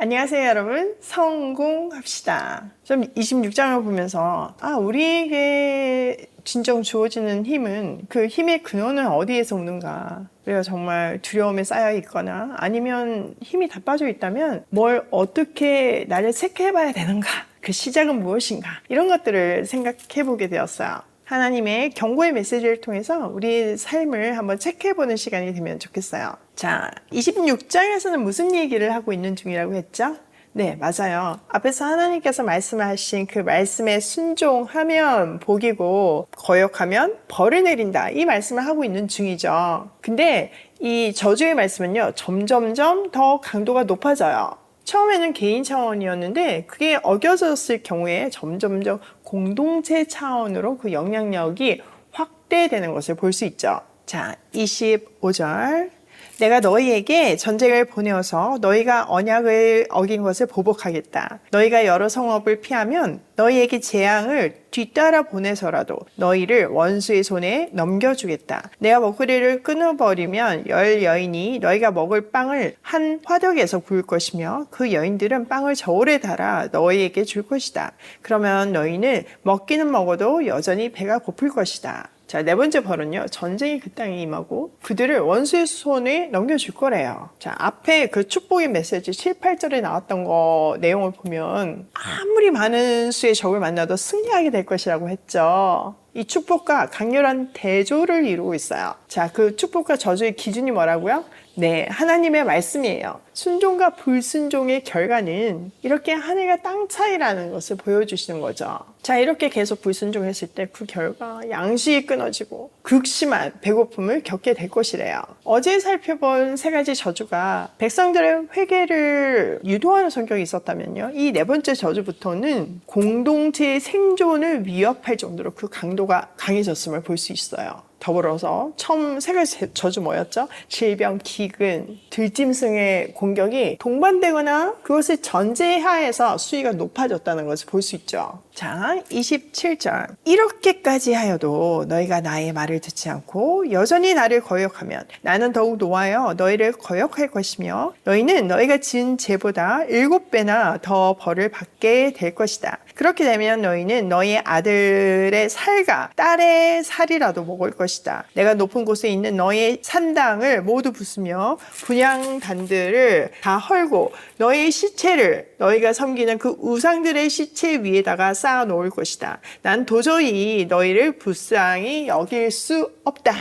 안녕하세요, 여러분. 성공합시다. 좀 26장을 보면서 우리에게 진정 주어지는 힘은 그 힘의 근원은 어디에서 오는가? 우리가 정말 두려움에 쌓여 있거나 아니면 힘이 다 빠져 있다면 뭘 어떻게 나를 체크해 봐야 되는가? 그 시작은 무엇인가? 이런 것들을 생각해 보게 되었어요. 하나님의 경고의 메시지를 통해서 우리 삶을 한번 체크해보는 시간이 되면 좋겠어요. 자, 26장에서는 무슨 얘기를 하고 있는 중이라고 했죠? 네, 맞아요. 앞에서 하나님께서 말씀하신 그 말씀에 순종하면 복이고 거역하면 벌을 내린다. 이 말씀을 하고 있는 중이죠. 근데 이 저주의 말씀은요, 점점점 더 강도가 높아져요. 처음에는 개인 차원이었는데 그게 어겨졌을 경우에 점점점 공동체 차원으로 그 영향력이 확대되는 것을 볼 수 있죠. 자, 25절. 내가 너희에게 전쟁을 보내어서 너희가 언약을 어긴 것을 보복하겠다. 너희가 여러 성읍을 피하면 너희에게 재앙을 뒤따라 보내서라도 너희를 원수의 손에 넘겨주겠다. 내가 먹거리를 끊어버리면 열 여인이 너희가 먹을 빵을 한 화덕에서 구울 것이며 그 여인들은 빵을 저울에 달아 너희에게 줄 것이다. 그러면 너희는 먹기는 먹어도 여전히 배가 고플 것이다. 자, 네 번째 벌은요, 전쟁이 그 땅에 임하고 그들을 원수의 손에 넘겨줄 거래요. 자, 앞에 그 축복의 메시지 7, 8절에 나왔던 거 내용을 보면 아무리 많은 수의 적을 만나도 승리하게 될 것이라고 했죠. 이 축복과 강렬한 대조를 이루고 있어요. 자, 그 축복과 저주의 기준이 뭐라고요? 네, 하나님의 말씀이에요. 순종과 불순종의 결과는 이렇게 하늘과 땅 차이라는 것을 보여주시는 거죠. 자, 이렇게 계속 불순종했을 때 그 결과 양식이 끊어지고 극심한 배고픔을 겪게 될 것이래요. 어제 살펴본 세 가지 저주가 백성들의 회개를 유도하는 성격이 있었다면요, 이 네 번째 저주부터는 공동체의 생존을 위협할 정도로 그 강도가 강해졌음을 볼 수 있어요. 더불어서 처음 세 가지 저주 뭐였죠? 질병, 기근, 들짐승의 공격이 동반되거나 그것을 전제하에서 수위가 높아졌다는 것을 볼 수 있죠. 자, 27절. 이렇게까지 하여도 너희가 나의 말을 듣지 않고 여전히 나를 거역하면 나는 더욱 노하여 너희를 거역할 것이며 너희는 너희가 지은 죄보다 7배나 더 벌을 받게 될 것이다. 그렇게 되면 너희는 너희 아들의 살과 딸의 살이라도 먹을 것이다. 내가 높은 곳에 있는 너희의 산당을 모두 부수며 분향단들을 다 헐고 너희의 시체를 너희가 섬기는 그 우상들의 시체 위에다가 쌓아 놓을 것이다. 난 도저히 너희를 불쌍히 여길 수 없다.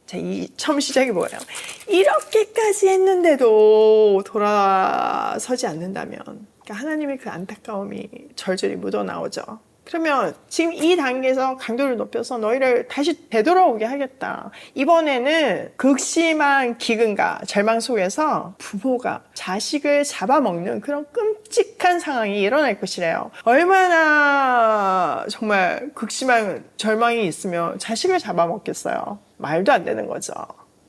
자, 이 처음 시작이 뭐예요? 이렇게까지 했는데도 돌아서지 않는다면, 그러니까 하나님의 그 안타까움이 절절히 묻어나오죠. 그러면 지금 이 단계에서 강도를 높여서 너희를 다시 되돌아오게 하겠다. 이번에는 극심한 기근과 절망 속에서 부모가 자식을 잡아먹는 그런 끔찍한 상황이 일어날 것이래요. 얼마나 정말 극심한 절망이 있으면 자식을 잡아먹겠어요. 말도 안 되는 거죠.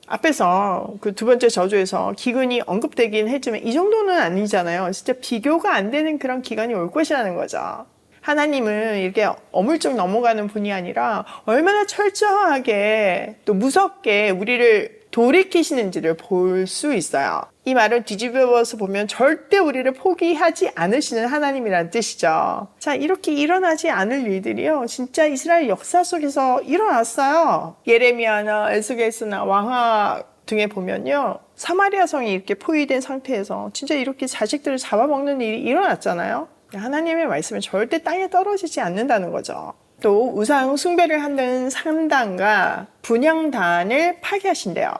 앞에서 그 두 번째 저주에서 기근이 언급되긴 했지만 이 정도는 아니잖아요. 진짜 비교가 안 되는 그런 기간이 올 것이라는 거죠. 하나님은 이렇게 어물쩍 넘어가는 분이 아니라 얼마나 철저하게 또 무섭게 우리를 돌이키시는지를 볼 수 있어요. 이 말을 뒤집어서 보면 절대 우리를 포기하지 않으시는 하나님이라는 뜻이죠. 자, 이렇게 일어나지 않을 일들이요, 진짜 이스라엘 역사 속에서 일어났어요. 예레미야나 에스겔서나 왕하 등에 보면요, 사마리아 성이 이렇게 포위된 상태에서 진짜 이렇게 자식들을 잡아먹는 일이 일어났잖아요. 하나님의 말씀은 절대 땅에 떨어지지 않는다는 거죠. 또 우상 숭배를 하는 산당과 분향단을 파괴하신대요.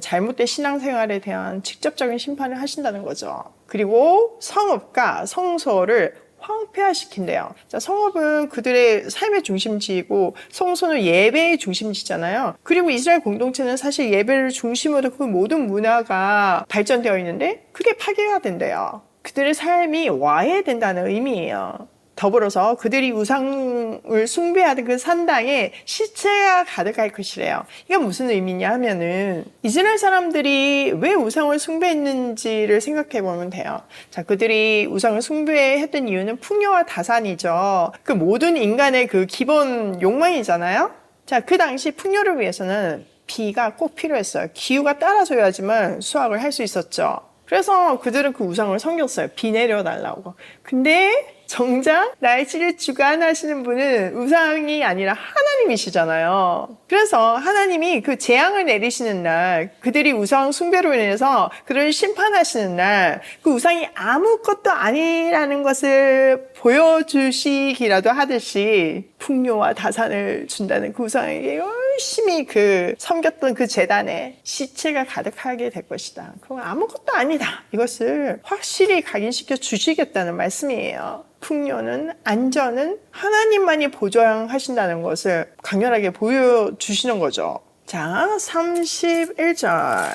잘못된 신앙생활에 대한 직접적인 심판을 하신다는 거죠. 그리고 성읍과 성소를 황폐화시킨대요. 자, 성읍은 그들의 삶의 중심지이고 성소는 예배의 중심지잖아요. 그리고 이스라엘 공동체는 사실 예배를 중심으로 그 모든 문화가 발전되어 있는데 그게 파괴가 된대요. 그들의 삶이 와해된다는 의미예요. 더불어서 그들이 우상을 숭배하던 그 산당에 시체가 가득할 것이래요. 이게 무슨 의미냐 하면은 이스라엘 사람들이 왜 우상을 숭배했는지를 생각해 보면 돼요. 자, 그들이 우상을 숭배했던 이유는 풍요와 다산이죠. 그 모든 인간의 그 기본 욕망이잖아요. 자, 그 당시 풍요를 위해서는 비가 꼭 필요했어요. 기후가 따라줘야지만 수확을 할 수 있었죠. 그래서 그들은 그 우상을 섬겼어요. 비 내려달라고. 근데 정작 날씨를 주관하시는 분은 우상이 아니라 하나님이시잖아요. 그래서 하나님이 그 재앙을 내리시는 날, 그들이 우상 숭배로 인해서 그들을 심판하시는 날, 그 우상이 아무것도 아니라는 것을 보여주시기라도 하듯이 풍요와 다산을 준다는 그 우상에게 열심히 그 섬겼던 그 제단에 시체가 가득하게 될 것이다. 그건 아무것도 아니다. 이것을 확실히 각인시켜 주시겠다는 말씀이에요. 풍요는, 안전은 하나님만이 보장하신다는 것을 강렬하게 보여주시는 거죠. 자, 31절.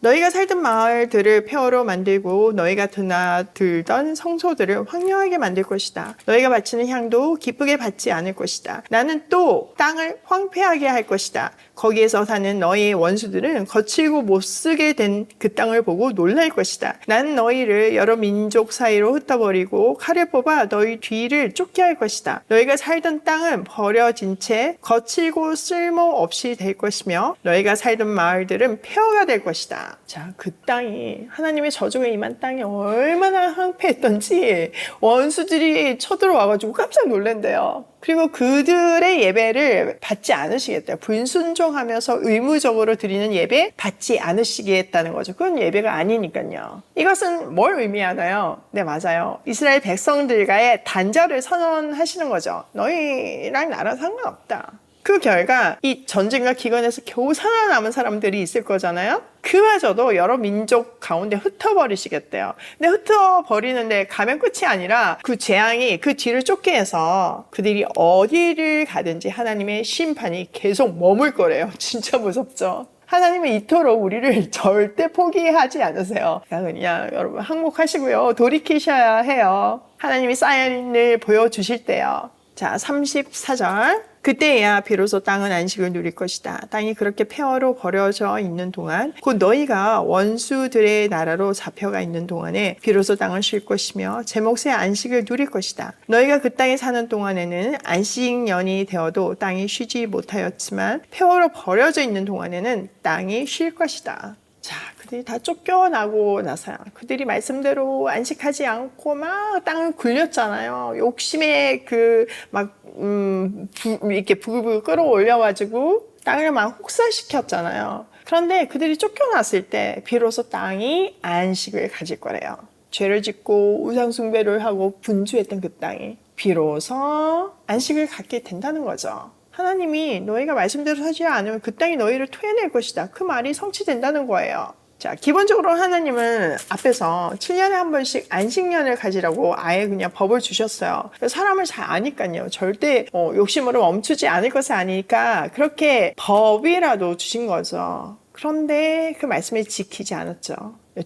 너희가 살던 마을들을 폐허로 만들고 너희가 드나들던 성소들을 황량하게 만들 것이다. 너희가 바치는 향도 기쁘게 받지 않을 것이다. 나는 또 땅을 황폐하게 할 것이다. 거기에서 사는 너희의 원수들은 거칠고 못쓰게 된 그 땅을 보고 놀랄 것이다. 나는 너희를 여러 민족 사이로 흩어버리고 칼을 뽑아 너희 뒤를 쫓게 할 것이다. 너희가 살던 땅은 버려진 채 거칠고 쓸모없이 될 것이며 너희가 살던 마을들은 폐허가 될 것이다. 자, 그 땅이 하나님의 저주가 임한 땅이 얼마나 황폐했던지 원수들이 쳐들어와가지고 깜짝 놀란대요. 그리고 그들의 예배를 받지 않으시겠대요. 불순종하면서 의무적으로 드리는 예배 받지 않으시겠다는 거죠. 그건 예배가 아니니까요. 이것은 뭘 의미하나요? 네, 맞아요. 이스라엘 백성들과의 단절을 선언하시는 거죠. 너희랑 나랑 상관없다. 그 결과 이 전쟁과 기근에서 겨우 살아남은 사람들이 있을 거잖아요. 그마저도 여러 민족 가운데 흩어버리시겠대요. 근데 흩어버리는데 가면 끝이 아니라 그 재앙이 그 뒤를 쫓게 해서 그들이 어디를 가든지 하나님의 심판이 계속 머물 거래요. 진짜 무섭죠. 하나님은 이토록 우리를 절대 포기하지 않으세요. 그냥 여러분 항복하시고요. 돌이키셔야 해요. 하나님이 사인을 보여주실 때요. 자, 34절. 그때야 비로소 땅은 안식을 누릴 것이다. 땅이 그렇게 폐허로 버려져 있는 동안 곧 너희가 원수들의 나라로 잡혀가 있는 동안에 비로소 땅은 쉴 것이며 제 몫의 안식을 누릴 것이다. 너희가 그 땅에 사는 동안에는 안식년이 되어도 땅이 쉬지 못하였지만 폐허로 버려져 있는 동안에는 땅이 쉴 것이다. 자, 그들이 다 쫓겨나고 나서야 그들이 말씀대로 안식하지 않고 막 땅을 굴렸잖아요. 욕심에 이렇게 부글부글 끌어올려가지고 땅을 막 혹사시켰잖아요. 그런데 그들이 쫓겨났을 때 비로소 땅이 안식을 가질 거래요. 죄를 짓고 우상숭배를 하고 분주했던 그 땅이 비로소 안식을 갖게 된다는 거죠. 하나님이 너희가 말씀대로 하지 않으면 그 땅이 너희를 토해낼 것이다. 그 말이 성취된다는 거예요. 자, 기본적으로 하나님은 앞에서 7년에 한 번씩 안식년을 가지라고 아예 그냥 법을 주셨어요. 사람을 잘 아니까요. 절대 욕심으로 멈추지 않을 것을 아니까 그렇게 법이라도 주신 거죠. 그런데 그 말씀을 지키지 않았죠.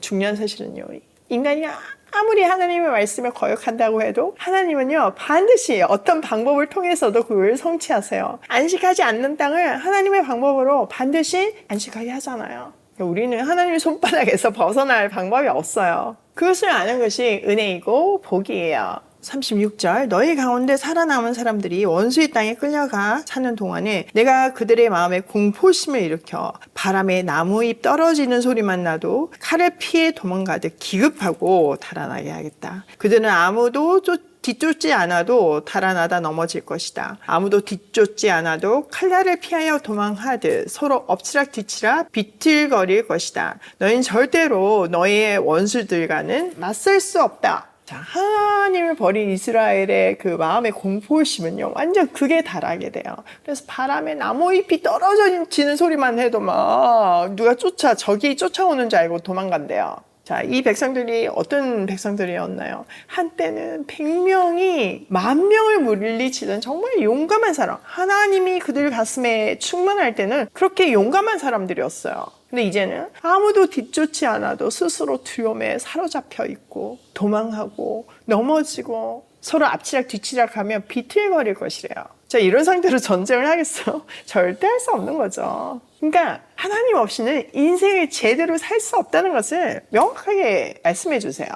중요한 사실은요. 인간이 아무리 하나님의 말씀을 거역한다고 해도 하나님은요 반드시 어떤 방법을 통해서도 그걸 성취하세요. 안식하지 않는 땅을 하나님의 방법으로 반드시 안식하게 하잖아요. 우리는 하나님의 손바닥에서 벗어날 방법이 없어요. 그것을 아는 것이 은혜이고 복이에요. 36절. 너희 가운데 살아남은 사람들이 원수의 땅에 끌려가 사는 동안에 내가 그들의 마음에 공포심을 일으켜 바람에 나무잎 떨어지는 소리만 나도 칼을 피해 도망가듯 기급하고 달아나게 하겠다. 그들은 아무도 뒤쫓지 않아도 달아나다 넘어질 것이다. 아무도 뒤쫓지 않아도 칼날을 피하여 도망하듯 서로 엎치락뒤치락 비틀거릴 것이다. 너희는 절대로 너희의 원수들과는 맞설 수 없다. 자, 하나님을 버린 이스라엘의 그 마음의 공포심은요, 완전 극에 달하게 돼요. 그래서 바람에 나무잎이 떨어지는 소리만 해도 막 누가 적이 쫓아오는 줄 알고 도망간대요. 자, 이 백성들이 어떤 백성들이었나요? 한때는 100명이 10,000명을 물리치던 정말 용감한 사람. 하나님이 그들 가슴에 충만할 때는 그렇게 용감한 사람들이었어요. 근데 이제는 아무도 뒤쫓지 않아도 스스로 두려움에 사로잡혀 있고 도망하고 넘어지고 서로 앞치락 뒤치락 하며 비틀거릴 것이래요. 자, 이런 상태로 전쟁을 하겠어요? 절대 할 수 없는 거죠. 그러니까 하나님 없이는 인생을 제대로 살 수 없다는 것을 명확하게 말씀해 주세요.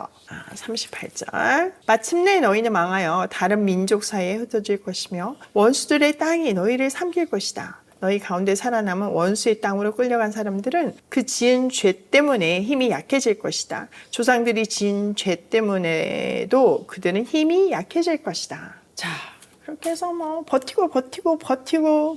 38절. 마침내 너희는 망하여 다른 민족 사이에 흩어질 것이며 원수들의 땅이 너희를 삼킬 것이다. 너희 가운데 살아남은 원수의 땅으로 끌려간 사람들은 그 지은 죄 때문에 힘이 약해질 것이다. 조상들이 지은 죄 때문에도 그들은 힘이 약해질 것이다. 자, 그렇게 해서 뭐 버티고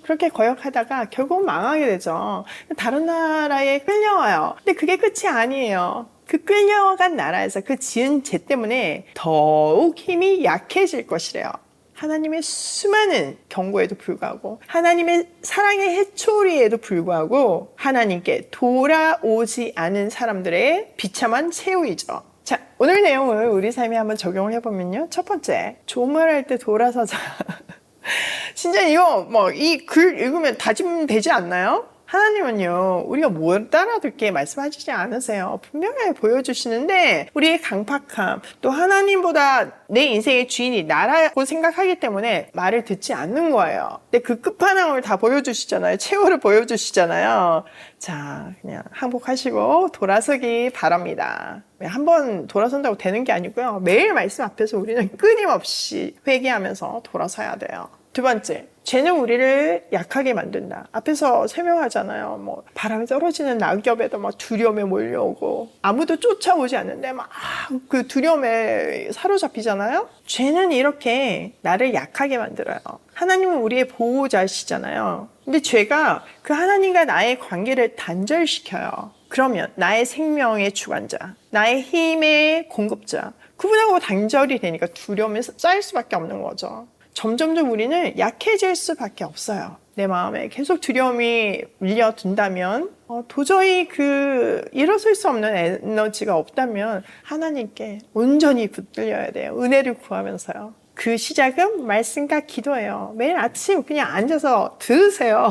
그렇게 거역하다가 결국 망하게 되죠. 다른 나라에 끌려와요. 근데 그게 끝이 아니에요. 그 끌려간 나라에서 그 지은 죄 때문에 더욱 힘이 약해질 것이래요. 하나님의 수많은 경고에도 불구하고, 하나님의 사랑의 해초리에도 불구하고 하나님께 돌아오지 않은 사람들의 비참한 최후이죠. 자, 오늘 내용을 우리 삶에 한번 적용을 해보면요. 첫 번째, 좋은 말 할 때 돌아서자. 진짜 이거 뭐 이 글 읽으면 다짐되지 않나요? 하나님은요, 우리가 못 알아듣게 말씀하시지 않으세요. 분명하게 보여주시는데 우리의 강팍함, 또 하나님보다 내 인생의 주인이 나라고 생각하기 때문에 말을 듣지 않는 거예요. 근데 그 끝판왕을 다 보여주시잖아요. 최후를 보여주시잖아요. 자, 그냥 항복하시고 돌아서기 바랍니다. 한번 돌아선다고 되는 게 아니고요. 매일 말씀 앞에서 우리는 끊임없이 회개하면서 돌아서야 돼요. 두 번째, 죄는 우리를 약하게 만든다. 앞에서 설명하잖아요. 뭐 바람에 떨어지는 낙엽에도 막 두려움에 몰려오고 아무도 쫓아오지 않는데 막 그 두려움에 사로잡히잖아요. 죄는 이렇게 나를 약하게 만들어요. 하나님은 우리의 보호자시잖아요. 근데 죄가 그 하나님과 나의 관계를 단절시켜요. 그러면 나의 생명의 주관자, 나의 힘의 공급자, 그분하고 단절이 되니까 두려움이 쌓일 수밖에 없는 거죠. 점점점 우리는 약해질 수밖에 없어요. 내 마음에 계속 두려움이 밀려든다면, 도저히 일어설 수 없는 에너지가 없다면 하나님께 온전히 붙들려야 돼요. 은혜를 구하면서요. 그 시작은 말씀과 기도예요. 매일 아침 그냥 앉아서 들으세요.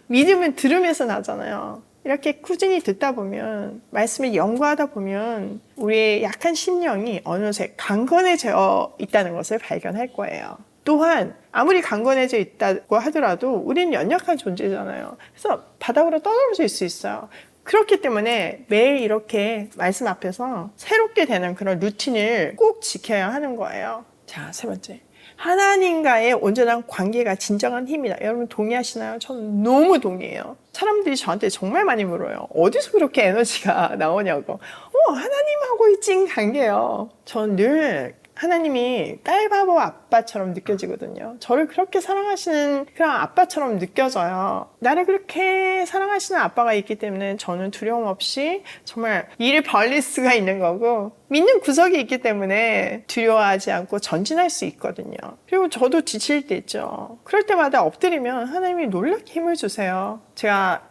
믿음은 들으면서 나잖아요. 이렇게 꾸준히 듣다 보면, 말씀을 연구하다 보면 우리의 약한 심령이 어느새 강건해져 있다는 것을 발견할 거예요. 또한 아무리 강건해져 있다고 하더라도 우리는 연약한 존재잖아요. 그래서 바닥으로 떨어질 수 있어요. 그렇기 때문에 매일 이렇게 말씀 앞에서 새롭게 되는 그런 루틴을 꼭 지켜야 하는 거예요. 자, 세 번째. 하나님과의 온전한 관계가 진정한 힘이다. 여러분 동의하시나요? 저는 너무 동의해요. 사람들이 저한테 정말 많이 물어요. 어디서 그렇게 에너지가 나오냐고. 하나님하고의 찐 관계예요. 저는 늘 하나님이 딸바보 아빠처럼 느껴지거든요. 저를 그렇게 사랑하시는 그런 아빠처럼 느껴져요. 나를 그렇게 사랑하시는 아빠가 있기 때문에 저는 두려움 없이 정말 일을 벌릴 수가 있는 거고, 믿는 구석이 있기 때문에 두려워하지 않고 전진할 수 있거든요. 그리고 저도 지칠 때 있죠. 그럴 때마다 엎드리면 하나님이 놀랍게 힘을 주세요. 제가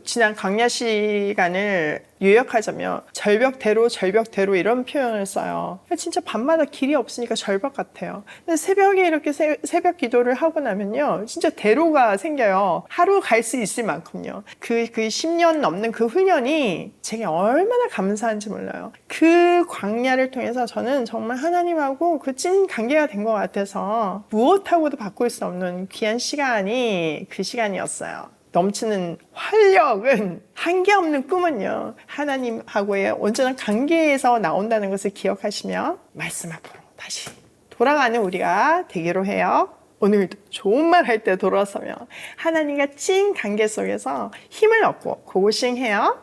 지난 강야 시간을 요약하자면 절벽대로 이런 표현을 써요. 진짜 밤마다 길이 없으니까 절벽 같아요. 근데 새벽에 이렇게 새벽 기도를 하고 나면요, 진짜 대로가 생겨요. 하루 갈 수 있을 만큼요. 그 10년 넘는 그 훈련이 제게 얼마나 감사한지 몰라요. 그 광야를 통해서 저는 정말 하나님하고 그 찐 관계가 된 것 같아서 무엇하고도 바꿀 수 없는 귀한 시간이 그 시간이었어요. 넘치는 활력은, 한계 없는 꿈은요, 하나님하고의 온전한 관계에서 나온다는 것을 기억하시며 말씀 앞으로 다시 돌아가는 우리가 되기로 해요. 오늘도 좋은 말 할 때 돌아서며 하나님과 찐 관계 속에서 힘을 얻고 고고싱해요.